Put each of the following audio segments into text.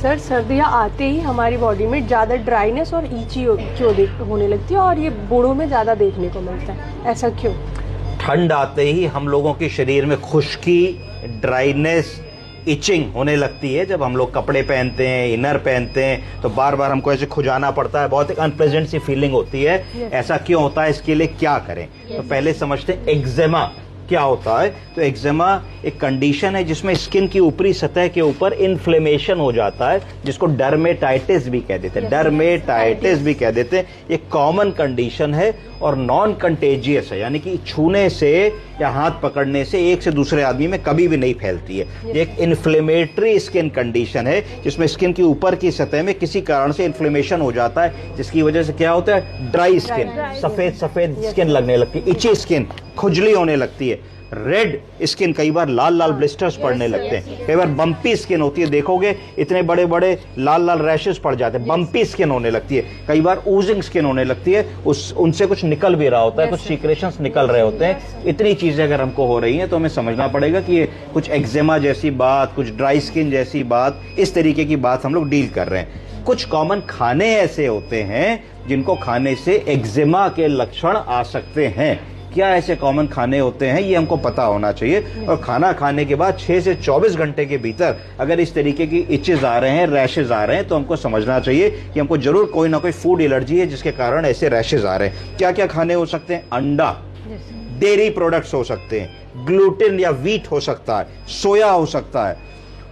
Sir, सर्दियाँ आते ही हमारी बॉडी में ज़्यादा ड्राइनेस और ईची क्यों होने लगती है, और ये बूढ़ों में ज़्यादा देखने को मिलता है, ऐसा क्यों? ठंड आते ही हम लोगों के शरीर में खुश्की, ड्राइनेस, इचिंग होने लगती है। जब हम लोग कपड़े पहनते हैं, इनर पहनते हैं, तो बार बार हमको ऐसे खुजाना पड़ता है, बहुत एक अनप्लेजेंट सी फीलिंग होती है। ऐसा क्यों होता है, इसके लिए क्या करें? तो पहले समझते हैं एक्जिमा क्या होता है। तो एक्जिमा एक कंडीशन है जिसमें स्किन की ऊपरी सतह के ऊपर इन्फ्लेमेशन हो जाता है, जिसको डर्मेटाइटिस भी कह देते हैं। डर्मेटाइटिस भी कह देते हैं। ये कॉमन कंडीशन है और नॉन कंटेजियस है, यानी कि छूने से या हाथ पकड़ने से एक से दूसरे आदमी में कभी भी नहीं फैलती है। ये एक इन्फ्लेमेटरी स्किन कंडीशन है जिसमें स्किन की ऊपर की सतह में किसी कारण से इन्फ्लेमेशन हो जाता है, जिसकी वजह से क्या होता है, ड्राई स्किन, सफेद सफेद स्किन लगने लगती है, इची स्किन, खुजली होने लगती है, रेड स्किन, कई बार लाल लाल ब्लिस्टर्स पड़ने लगते हैं, कई बार बम्पी स्किन होती है, देखोगे इतने बड़े बड़े लाल लाल रैशेस पड़ जाते हैं, बम्पी स्किन होने लगती है, कई बार ऊजिंग स्किन होने लगती है, उनसे कुछ निकल भी रहा होता है, कुछ सीक्रेशंस निकल रहे होते हैं। इतनी चीजें अगर हमको हो रही हैं तो हमें समझना पड़ेगा कि ये कुछ एक्जिमा जैसी बात, कुछ ड्राई स्किन जैसी बात, इस तरीके की बात हम लोग डील कर रहे हैं। कुछ कॉमन खाने ऐसे होते हैं जिनको खाने से एक्जिमा के लक्षण आ सकते हैं। क्या ऐसे कॉमन खाने होते हैं, ये हमको पता होना चाहिए। और खाना खाने के बाद 6 से 24 घंटे के भीतर अगर इस तरीके की इचेस आ रहे हैं, रैशेज आ रहे हैं, तो हमको समझना चाहिए कि हमको जरूर कोई ना कोई फूड एलर्जी है जिसके कारण ऐसे रैशेज आ रहे हैं। क्या क्या खाने हो सकते हैं? अंडा, डेयरी प्रोडक्ट्स हो सकते हैं, ग्लूटेन या व्हीट हो सकता है, सोया हो सकता है,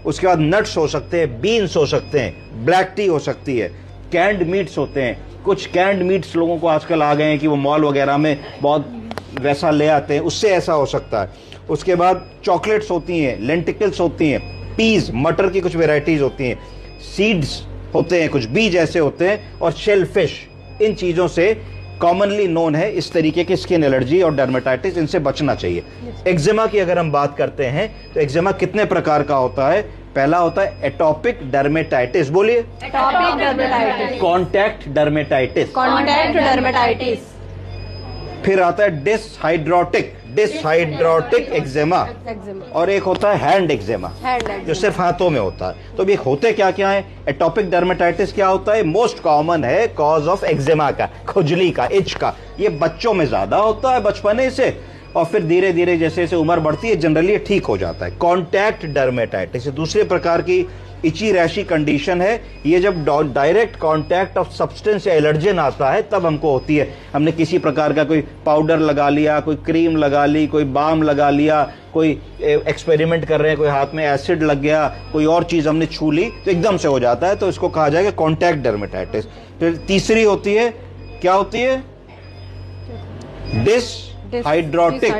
उसके बाद नट्स हो सकते हैं, बीन्स हो सकते हैं, ब्लैक टी हो सकती है, कैंड मीट्स होते हैं। कुछ कैंड मीट्स लोगों को आजकल आ गए हैं कि वो मॉल वगैरह में बहुत वैसा ले आते हैं, उससे ऐसा हो सकता है। उसके बाद चॉकलेट्स होती हैं, लेंटिकल्स होती हैं, पीज, मटर की कुछ वेराइटीज होती हैं, सीड्स होते हैं, कुछ बीज ऐसे होते हैं, और शेलफिश। इन चीजों से कॉमनली नोन है इस तरीके की स्किन एलर्जी और डर्मेटाइटिस, इनसे बचना चाहिए। एक्जिमा की अगर हम बात करते हैं तो एक्जिमा कितने प्रकार का होता है? पहला होता है एटॉपिक डर्मेटाइटिस, बोलिए। Atopic dermatitis, contact dermatitis, contact dermatitis, फिर आता है डिसहाइड्रोटिक एक्जिमा, और एक होता है हैंड एक्जिमा जो सिर्फ हाथों में होता है। तो अभी होते क्या क्या है? एटॉपिक डर्मेटाइटिस क्या होता है? मोस्ट कॉमन है कॉज ऑफ एक्जिमा का, खुजली का, इच का। ये बच्चों में ज्यादा होता है बचपने से, और फिर धीरे धीरे जैसे जैसे उम्र बढ़ती है जनरली ठीक हो जाता है। कॉन्टैक्ट डर्मेटाइटिस दूसरे प्रकार की इची रैशी कंडीशन है। ये जब डायरेक्ट कांटेक्ट ऑफ सब्सटेंस या एलर्जेन आता है तब हमको होती है। हमने किसी प्रकार का कोई पाउडर लगा लिया, कोई क्रीम लगा ली, कोई बाम लगा लिया, कोई एक्सपेरिमेंट कर रहे हैं, कोई हाथ में एसिड लग गया, कोई और चीज हमने छू ली तो एकदम से हो जाता है, तो इसको कहा जाएगा कॉन्टैक्ट डर्मेटाइटिस। फिर तीसरी होती है, क्या होती है? डिसहाइड्रोटिक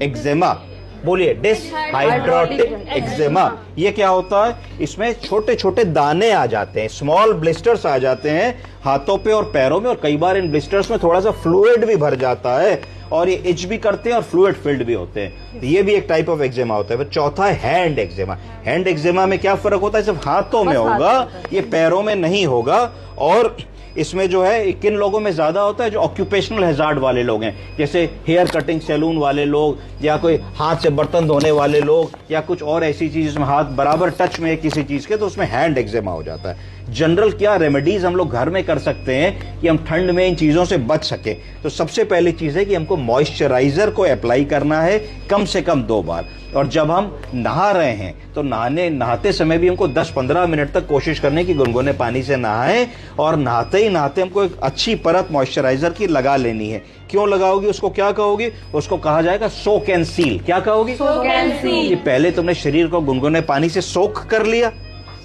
एक्जिमा, बोलिए। डिसहाइड्रोटिक एक्जिमा, ये क्या होता है? इसमें छोटे छोटे दाने आ जाते हैं, स्मॉल ब्लिस्टर्स आ जाते हैं हाथों पे और पैरों में, और कई बार इन ब्लिस्टर्स में थोड़ा सा फ्लूइड भी भर जाता है, और ये इच भी करते हैं और फ्लूइड फिल्ड भी होते हैं। तो ये भी एक टाइप ऑफ एक्जिमा होता है। फिर चौथा है हैंड एक्जिमा। हैंड एक्जिमा में क्या फर्क होता है? सिर्फ हाथों में होगा, ये पैरों में नहीं होगा। और इसमें जो है किन लोगों में ज्यादा होता है? जो ऑक्यूपेशनल हैजार्ड वाले लोग हैं, जैसे हेयर कटिंग सैलून वाले लोग, या कोई हाथ से बर्तन धोने वाले लोग, या कुछ और ऐसी चीज जिसमें हाथ बराबर टच में है किसी चीज के, तो उसमें हैंड एक्जिमा हो जाता है। जनरल क्या रेमेडीज हम लोग घर में कर सकते हैं कि हम ठंड में इन चीजों से बच सके? तो सबसे पहली चीज है कि हमको मॉइस्चराइजर को अप्लाई करना है कम से कम 2 बार। और जब हम नहा रहे हैं तो नहाते समय भी हमको 10-15 मिनट तक कोशिश करने की गुनगुने पानी से नहाएं, और नहाते ही नहाते हमको एक अच्छी परत मॉइस्चराइजर की लगा लेनी है। क्यों लगाओगी? उसको क्या कहोगी? उसको कहा जाएगा सोक एंड सील। क्या कहोगी? सोक एंड सील। पहले तुमने शरीर को गुनगुने पानी से सोख कर लिया,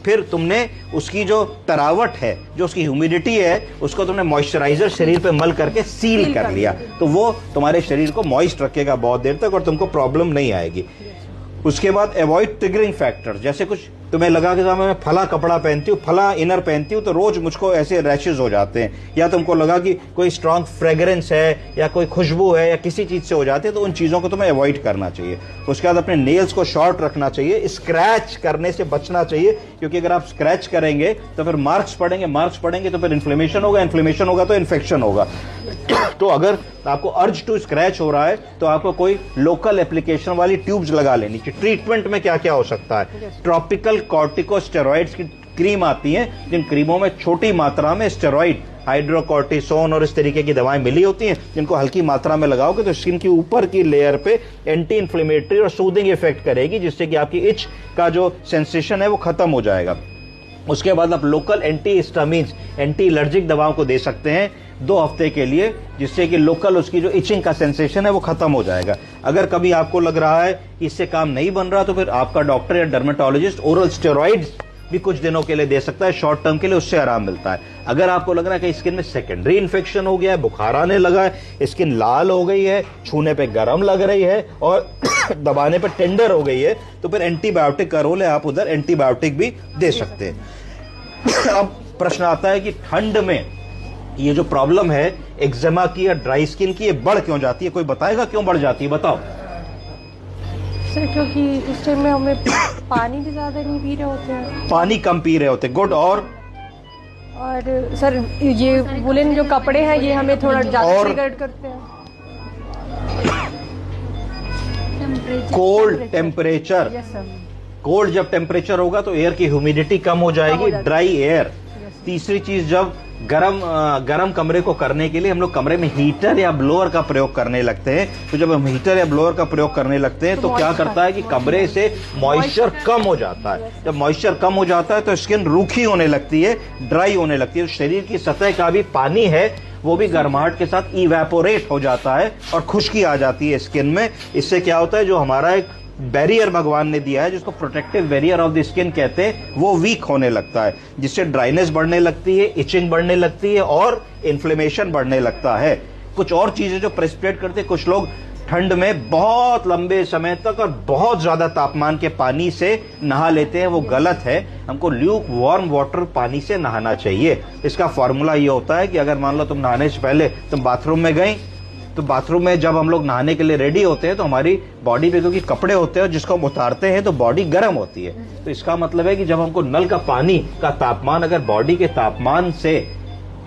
फिर तुमने उसकी जो तरावट है, जो उसकी ह्यूमिडिटी है, उसको तुमने मॉइस्चराइजर शरीर पे मल करके सील कर लिया, तो वो तुम्हारे शरीर को मॉइस्ट रखेगा बहुत देर तक और तुमको प्रॉब्लम नहीं आएगी। उसके बाद अवॉइड ट्रिगरिंग फैक्टर, जैसे कुछ तुम्हें लगा कि मैं फला कपड़ा पहनती हूँ, फला इनर पहनती हूँ तो रोज मुझको ऐसे रैशेज हो जाते हैं, या तुमको लगा कि कोई स्ट्रांग फ्रेग्रेंस है या कोई खुशबू है या किसी चीज से हो जाती है, तो उन चीजों को तुम्हें अवॉइड करना चाहिए। उसके बाद अपने नेल्स को शॉर्ट रखना चाहिए, स्क्रैच करने से बचना चाहिए, क्योंकि अगर आप स्क्रैच करेंगे तो फिर मार्क्स पड़ेंगे तो फिर इन्फ्लेमेशन होगा तो इन्फेक्शन होगा। तो अगर आपको अर्ज टू स्क्रैच हो रहा है तो आपको कोई लोकल एप्लीकेशन वाली ट्यूब्स लगा लेनी चाहिए। ट्रीटमेंट में क्या क्या हो सकता है, ट्रॉपिकल कॉर्टिकोस्टेरॉइड्स की क्रीम आती है, जिन क्रीमों में छोटी मात्रा में स्टेरॉइड, हाइड्रोकॉर्टिसोन और इस तरीके की दवाएं मिली होती हैं, जिनको हल्की मात्रा में लगाओगे तो स्किन की ऊपर की लेयर पे एंटी इन्फ्लेमेटरी और सूदिंग इफेक्ट करेगी, जिससे कि आपकी इच का जो सेंसेशन है वो खत्म हो जाएगा। उसके बाद आप local anti histamines, anti allergic दवाओं को दे सकते हैं 2 हफ्ते के लिए, जिससे कि लोकल उसकी जो इचिंग का सेंसेशन है वो खत्म हो जाएगा। अगर कभी आपको लग रहा है कि इससे काम नहीं बन रहा तो फिर आपका डॉक्टर या डर्मेटोलॉजिस्ट ओरल स्टेरॉइड्स भी कुछ दिनों के लिए दे सकता है, शॉर्ट टर्म के लिए, उससे आराम मिलता है। अगर आपको लग रहा है कि स्किन में सेकेंडरी इन्फेक्शन हो गया है, बुखार आने लगा है, स्किन लाल हो गई है, छूने पे गर्म लग रही है और दबाने पे टेंडर हो गई है, तो फिर एंटीबायोटिक का रोल है, आप उधर एंटीबायोटिक भी दे सकते हैं। अब प्रश्न आता है कि ठंड में ये जो प्रॉब्लम है एक्जिमा की या ड्राई स्किन की, ये बढ़ क्यों जाती है? कोई बताएगा क्यों बढ़ जाती है? बताओ सर। क्योंकि उस टाइम में हमें पानी भी ज्यादा नहीं पी रहे होते हैं, पानी कम पी रहे होते। गुड। और सर ये वुलन जो कपड़े हैं ये हमें थोड़ा ज्यादा और ट्रिगर करते हैं। Cold temperature, yes sir. Cold जब टेम्परेचर होगा तो एयर की ह्यूमिडिटी कम हो जाएगी, ड्राई एयर। तीसरी चीज, जब गरम कमरे को करने के लिए हम लोग कमरे में हीटर या ब्लोअर का प्रयोग करने लगते हैं, तो जब हम हीटर या ब्लोअर का प्रयोग करने लगते हैं तो क्या करता है कि कमरे से मॉइस्चर कम हो जाता है। जब मॉइस्चर कम हो जाता है तो स्किन रूखी होने लगती है, ड्राई होने लगती है। शरीर की सतह का भी पानी है वो भी गर्माहट के साथ इवेपोरेट हो जाता है और खुश्की आ जाती है स्किन में। इससे क्या होता है, जो हमारा एक बैरियर भगवान ने दिया है, जिसको protective barrier of the skin कहते हैं, वो वीक होने लगता है, जिससे ड्राइनेस बढ़ने लगती है, इचिंग बढ़ने लगती है और इन्फ्लेमेशन बढ़ने लगता है। कुछ और चीजें जो प्रेसिपिटेट करते हैं, कुछ लोग ठंड में बहुत लंबे समय तक और बहुत ज्यादा तापमान के पानी से नहा लेते हैं, वो गलत है। हमको ल्यूक वार्म वाटर पानी से नहाना चाहिए। इसका फॉर्मूला ये होता है कि अगर मान लो तुम नहाने से पहले तुम बाथरूम में गई, तो बाथरूम में जब हम लोग नहाने के लिए रेडी होते हैं तो हमारी बॉडी पे क्योंकि कपड़े होते हैं जिसको हम उतारते हैं तो बॉडी गर्म होती है। तो इसका मतलब है कि जब हमको नल का पानी का तापमान अगर बॉडी के तापमान से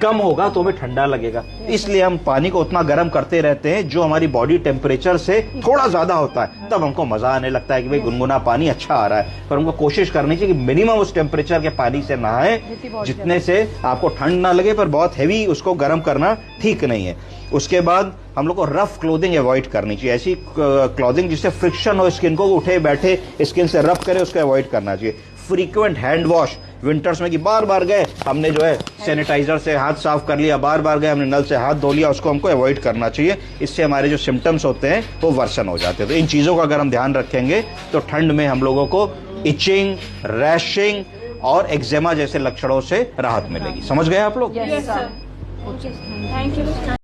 कम होगा तो हमें ठंडा लगेगा। इसलिए हम पानी को उतना गर्म करते रहते हैं जो हमारी बॉडी टेम्परेचर से थोड़ा ज्यादा होता है, तब हमको मजा आने लगता है कि भाई गुनगुना पानी अच्छा आ रहा है। पर हमको कोशिश करनी चाहिए कि मिनिमम उस टेम्परेचर के पानी से नहाएं जितने से आपको ठंड ना लगे, पर बहुत हैवी उसको गर्म करना ठीक नहीं है। उसके बाद हम लोग को रफ क्लोथिंग अवॉइड करनी चाहिए। ऐसी क्लोथिंग जिससे फ्रिक्शन हो स्किन को, उठे बैठे स्किन से रफ करे, उसको अवॉइड करना चाहिए। फ्रीक्वेंट हैंड वॉश विंटर्स में कि बार बार गए हमने जो है सैनिटाइजर से हाथ साफ कर लिया, बार बार गए हमने नल से हाथ धो लिया, उसको हमको अवॉइड करना चाहिए। इससे हमारे जो सिम्टम्स होते हैं वो वर्सन हो जाते हैं। तो इन चीज़ों का अगर हम ध्यान रखेंगे तो ठंड में हम लोगों को इचिंग, रैशिंग और एक्जिमा जैसे लक्षणों से राहत मिलेगी। समझ गए आप लोग? Yes sir. Thank you.